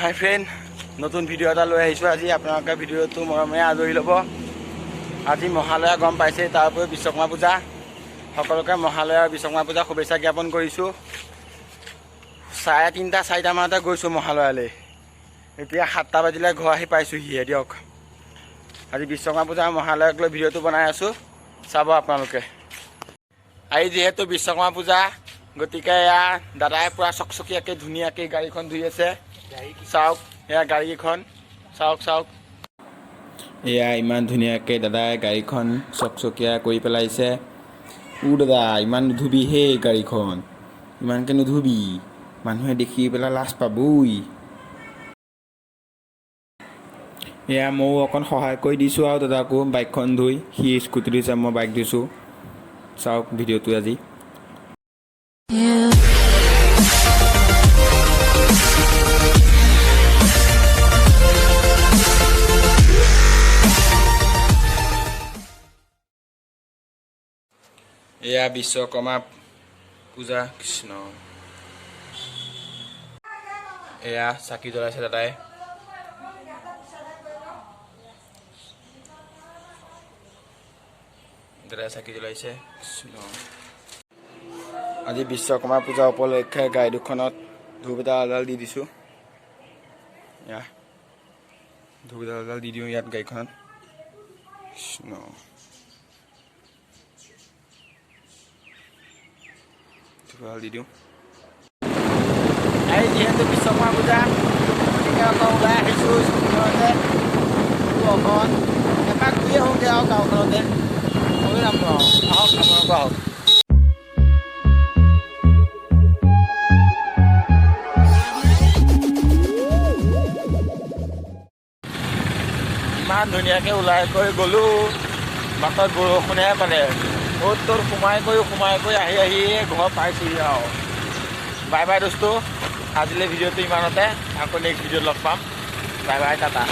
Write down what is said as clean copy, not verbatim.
হাই friend, নতুন video' এটা লৈ আহিছোঁ। আজি আপোনালোকে ভিডিঅ'টো মৰমেৰে আদৰি ল'ব। আজি মহালয়া গম পাইছে, তাৰ উপৰি বিশ্বকৰ্মা পূজা। সকলোকে মহালয়া আৰু বিশ্বকৰ্মা পূজা শুভেচ্ছা জ্ঞাপন কৰিছোঁ। 3:30 4টা মানতে গৈছোঁ মহালয়ালৈ। এতিয়া 7টা বাজিলে ঘৰ আহি পাইছোঁহিহে দিয়ক। আজি বিশ্বকৰ্মা পূজা আৰু মহালয়াক লৈ ভিডিঅ'টো বনাই আছোঁ, চাব আপোনালোকে। আজি যিহেতু বিশ্বকৰ্মা পূজা, গতিকে এয়া দাদাই পূৰা চকচকীয়াকৈ ধুনীয়াকৈ গাড়ীখন ধুই আছে। চাওক, এয়া গাড়ীখন চাওক। এয়া ইমান ধুনীয়াকৈ দাদাই গাড়ীখন চকচকীয়া কৰি পেলাইছে। দাদা ইমান নুধুবি সেই গাড়ীখন, ইমানকৈ নুধুবি, মানুহে দেখি পেলাই লাজ পাবই। এয়া ময়ো অকণ সহায় কৰি দিছোঁ আৰু দাদাকো বাইকখন ধুই। সি স্কুটি দিছে, মই বাইক দিছোঁ। চাওক ভিডিঅ'টো আজি। এয়া বিশ্বকৰ্মা পূজা, কৃষ্ণ। এয়া চাকি জ্বলাইছে দাদাই। চাকি জ্বলাইছে, কৃষ্ণ। আজি বিশ্বকৰ্মা পূজা উপলক্ষে গাড়ী দুখনত ধূপ এডাল দি দিছোঁ। এয়া ধূপ এডাল দি দিওঁ ইয়াত গাড়ীখনত, কৃষ্ণ। দি দিওঁ। এই যিহেতু বিশ্বকৰ্মা পূজা, গতিকে অকণ ওলাই আহিছোঁ স্কুলতে। অকণ এপাক ঘূৰি আহোঁগৈ আৰু গাঁওখনতে। ময়ো যাম আৰু আহক, আপোনালোকৰ আহক। ইমান ধুনীয়াকৈ ওলাই কৰি গ'লোঁ, বাটত বৰষুণে পালে। অ'ত ত'ত সোমাই কৰি আহি ঘৰ পাইছোঁহি আৰু। বাই বাই দোস্তো, আজিলৈ ভিডিঅ'টো ইমানতে। আকৌ নেক্সট ভিডিঅ'ত লগ পাম। Bye bye, Tata.